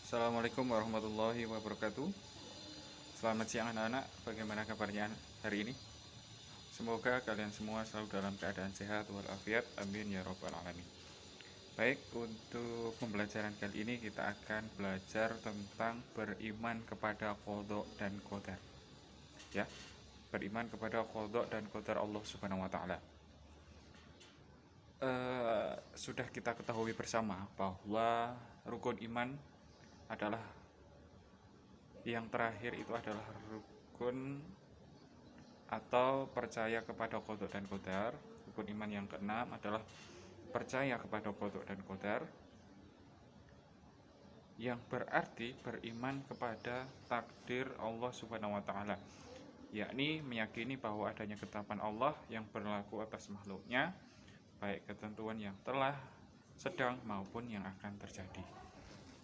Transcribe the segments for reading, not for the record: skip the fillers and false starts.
Assalamualaikum warahmatullahi wabarakatuh. Selamat siang anak-anak, bagaimana kabarnya hari ini? Semoga kalian semua selalu dalam keadaan sehat walafiat, amin ya robbal alamin. Baik, untuk pembelajaran kali ini kita akan belajar tentang beriman kepada qadha dan qadar. Ya, beriman kepada qadha dan qadar Allah Subhanahu wa taala. Sudah kita ketahui bersama bahwa rukun iman adalah yang terakhir, itu adalah rukun atau percaya kepada qadha dan qadar. Rukun iman yang keenam adalah percaya kepada qadha dan qadar, yang berarti beriman kepada takdir Allah Subhanahu wa taala, yakni meyakini bahwa adanya ketetapan Allah yang berlaku atas makhluknya, baik ketentuan yang telah, sedang maupun yang akan terjadi.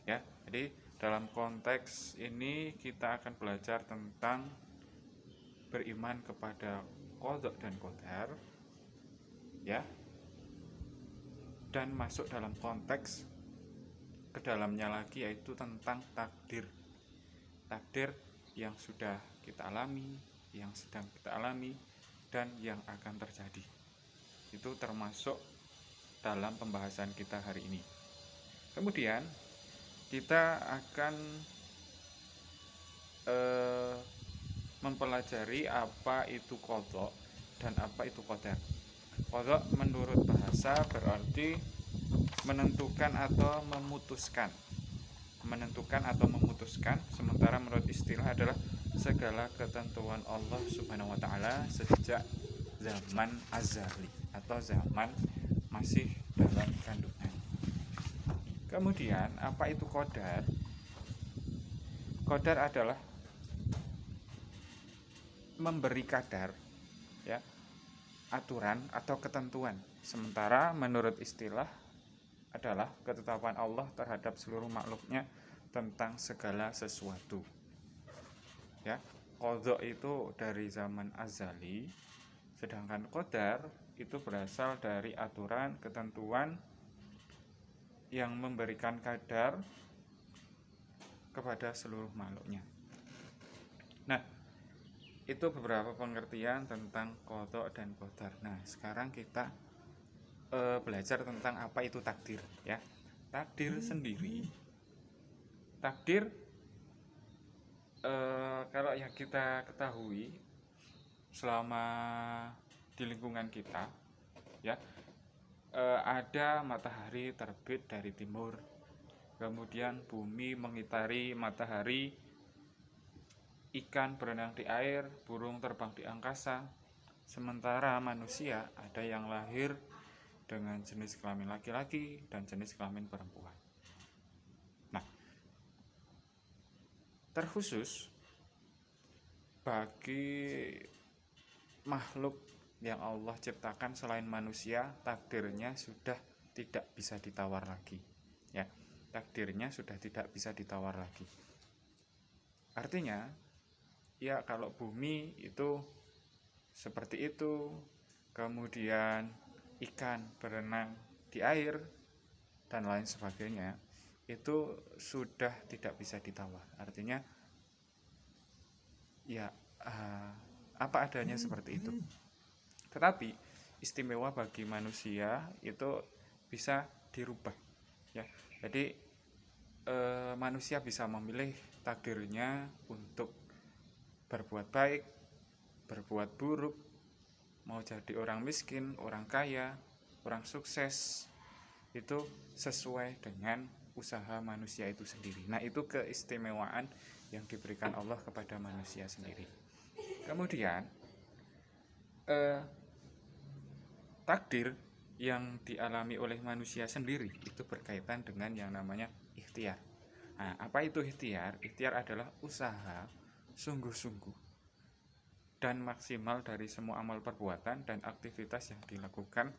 Ya, jadi dalam konteks ini kita akan belajar tentang beriman kepada qadha dan qadar, ya, dan masuk dalam konteks ke dalamnya lagi, yaitu tentang takdir yang sudah kita alami, yang sedang kita alami, dan yang akan terjadi. Itu termasuk dalam pembahasan kita hari ini. Kemudian kita akan mempelajari apa itu qadha dan apa itu qadar. Qadha menurut bahasa berarti menentukan atau memutuskan. Sementara menurut istilah adalah segala ketentuan Allah Subhanahu wa taala sejak zaman azali atau zaman masih dalam kandungan. Kemudian apa itu qadar? Qadar adalah memberi kadar, ya, aturan atau ketentuan. Sementara menurut istilah adalah ketetapan Allah terhadap seluruh makhluknya tentang segala sesuatu. Ya, qadha itu dari zaman azali, sedangkan qadar itu berasal dari aturan, ketentuan yang memberikan kadar kepada seluruh makhluknya. Nah, itu beberapa pengertian tentang qadha dan qadar. Nah, sekarang kita belajar tentang apa itu takdir, ya. Takdir sendiri, takdir kalau yang kita ketahui selama di lingkungan kita, ya, ada matahari terbit dari timur, kemudian bumi mengitari matahari, ikan berenang di air, burung terbang di angkasa. Sementara manusia ada yang lahir dengan jenis kelamin laki-laki dan jenis kelamin perempuan. Nah, terkhusus bagi makhluk yang Allah ciptakan selain manusia, takdirnya sudah tidak bisa ditawar lagi, ya. Takdirnya sudah tidak bisa ditawar lagi. Artinya, ya, kalau bumi itu seperti itu, kemudian ikan berenang di air dan lain sebagainya, itu sudah tidak bisa ditawar. Artinya, ya, apa adanya seperti itu. Tetapi istimewa bagi manusia itu bisa dirubah, ya. Jadi manusia bisa memilih takdirnya untuk berbuat baik, berbuat buruk, mau jadi orang miskin, orang kaya, orang sukses, itu sesuai dengan usaha manusia itu sendiri. Nah, itu keistimewaan yang diberikan Allah kepada manusia sendiri. Kemudian takdir yang dialami oleh manusia sendiri itu berkaitan dengan yang namanya ikhtiar. Nah, apa itu ikhtiar? Ikhtiar adalah usaha sungguh-sungguh dan maksimal dari semua amal perbuatan dan aktivitas yang dilakukan,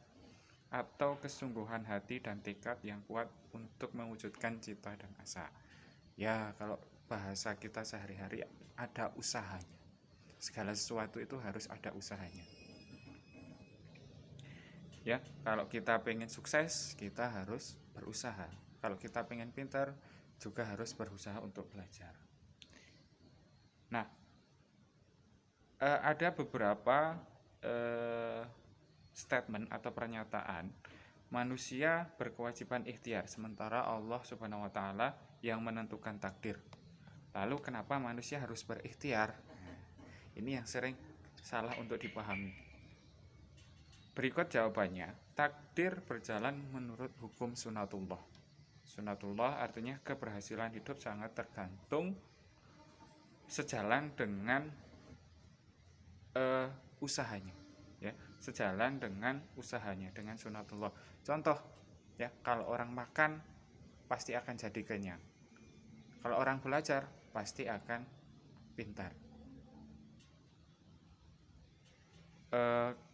atau kesungguhan hati dan tekad yang kuat untuk mewujudkan cita dan asa. Ya, kalau bahasa kita sehari-hari, ada usahanya. Segala sesuatu itu harus ada usahanya. Ya, kalau kita pengen sukses, kita harus berusaha. Kalau kita pengen pintar, juga harus berusaha untuk belajar. Nah, ada beberapa statement atau pernyataan manusia berkewajiban ikhtiar sementara Allah Subhanahu wa taala yang menentukan takdir. Lalu kenapa manusia harus berikhtiar? Ini yang sering salah untuk dipahami. Berikut jawabannya. Takdir berjalan menurut hukum sunatullah. Sunatullah artinya keberhasilan hidup sangat tergantung sejalan dengan usahanya, ya, sejalan dengan usahanya, dengan sunatullah. Contoh, ya, kalau orang makan pasti akan jadi kenyang. Kalau orang belajar pasti akan pintar.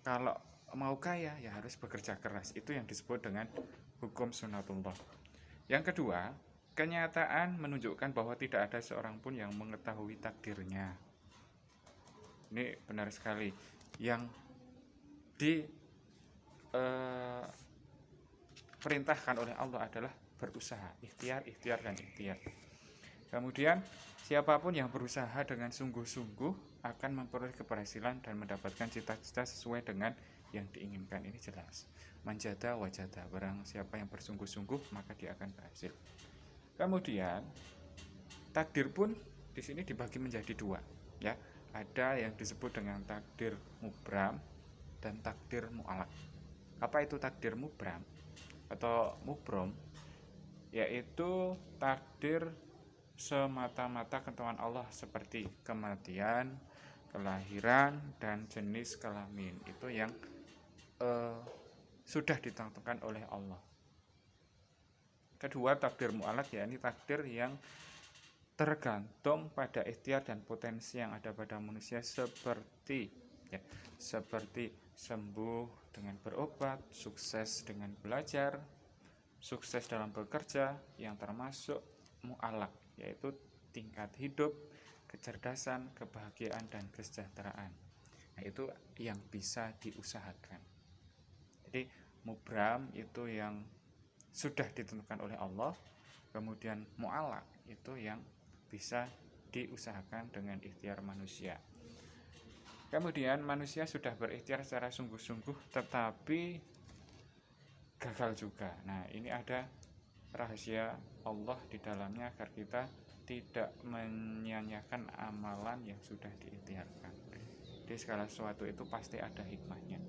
Kalau mau kaya ya harus bekerja keras. Itu yang disebut dengan hukum sunatullah. Yang kedua, kenyataan menunjukkan bahwa tidak ada seorang pun yang mengetahui takdirnya. Ini benar sekali. Yang diperintahkan oleh Allah adalah berusaha, ikhtiar, dan ikhtiar. Kemudian siapapun yang berusaha dengan sungguh-sungguh akan memperoleh keberhasilan dan mendapatkan cita-cita sesuai dengan yang diinginkan. Ini jelas. Manjada wajada, barang siapa yang bersungguh-sungguh maka dia akan berhasil. Kemudian takdir pun di sini dibagi menjadi dua, ya. Ada yang disebut dengan takdir mubram dan takdir mu'alaq. Apa itu takdir mubram atau mubrom? Yaitu takdir semata-mata ketentuan Allah seperti kematian, kelahiran, dan jenis kelamin. Itu yang sudah ditentukan oleh Allah. Kedua, takdir mu'alaq, yakni takdir yang tergantung pada ikhtiar dan potensi yang ada pada manusia seperti sembuh dengan berobat, sukses dengan belajar, sukses dalam bekerja, yang termasuk mu'alaq, yaitu tingkat hidup, kecerdasan, kebahagiaan, dan kesejahteraan. Nah, itu yang bisa diusahakan. Jadi mubram itu yang sudah ditentukan oleh Allah, kemudian mu'alaq itu yang bisa diusahakan dengan ikhtiar manusia. Kemudian manusia sudah berikhtiar secara sungguh-sungguh tetapi gagal juga. Nah, ini ada rahasia Allah di dalamnya agar kita tidak menyia-nyiakan amalan yang sudah diikhtiarkan. Di segala sesuatu itu pasti ada hikmahnya.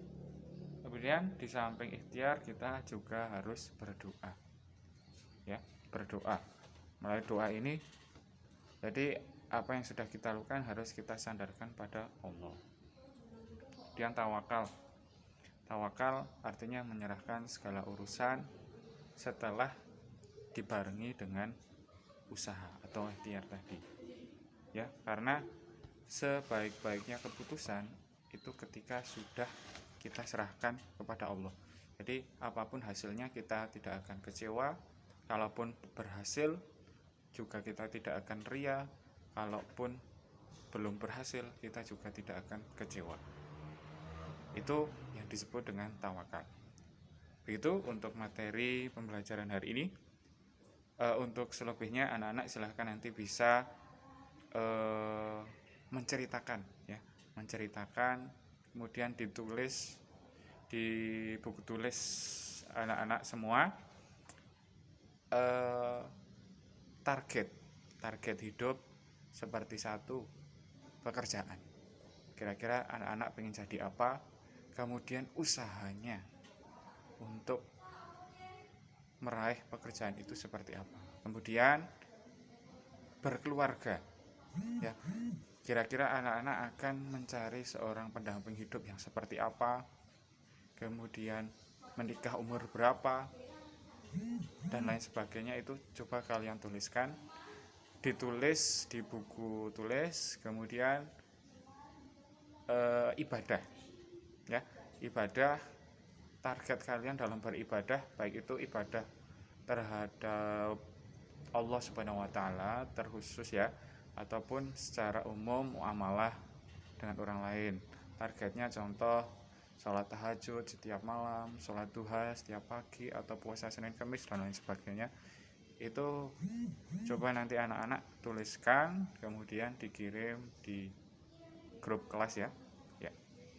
Kemudian di samping ikhtiar kita juga harus berdoa. Ya, berdoa. Melalui doa ini, jadi apa yang sudah kita lakukan harus kita sandarkan pada Allah. Kemudian tawakal. Tawakal artinya menyerahkan segala urusan setelah dibarengi dengan usaha atau ikhtiar tadi. Ya, karena sebaik-baiknya keputusan itu ketika sudah kita serahkan kepada Allah. Jadi apapun hasilnya kita tidak akan kecewa. Kalaupun berhasil juga kita tidak akan ria, kalaupun belum berhasil kita juga tidak akan kecewa. Itu yang disebut dengan tawakal. Begitu untuk materi pembelajaran hari ini. Untuk selebihnya anak-anak silahkan nanti bisa menceritakan, ya, menceritakan, kemudian ditulis di buku tulis anak-anak semua. Target hidup seperti satu pekerjaan. Kira-kira anak-anak pengen jadi apa, kemudian usahanya untuk meraih pekerjaan itu seperti apa. Kemudian berkeluarga, ya. Kira-kira anak-anak akan mencari seorang pendamping hidup yang seperti apa, kemudian menikah umur berapa, dan lain sebagainya. Itu coba kalian tuliskan, ditulis di buku tulis. Kemudian ibadah, ya, ibadah, target kalian dalam beribadah, baik itu ibadah terhadap Allah Subhanahu wa taala terkhusus, ya, ataupun secara umum muamalah dengan orang lain. Targetnya contoh sholat tahajud setiap malam, sholat duha setiap pagi, atau puasa Senin Kamis dan lain sebagainya. Itu Coba nanti anak-anak tuliskan, kemudian dikirim di grup kelas ya. Ya,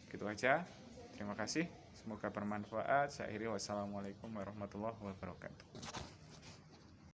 gitu aja. Terima kasih. Semoga bermanfaat. Saya akhiri, wassalamualaikum warahmatullahi wabarakatuh.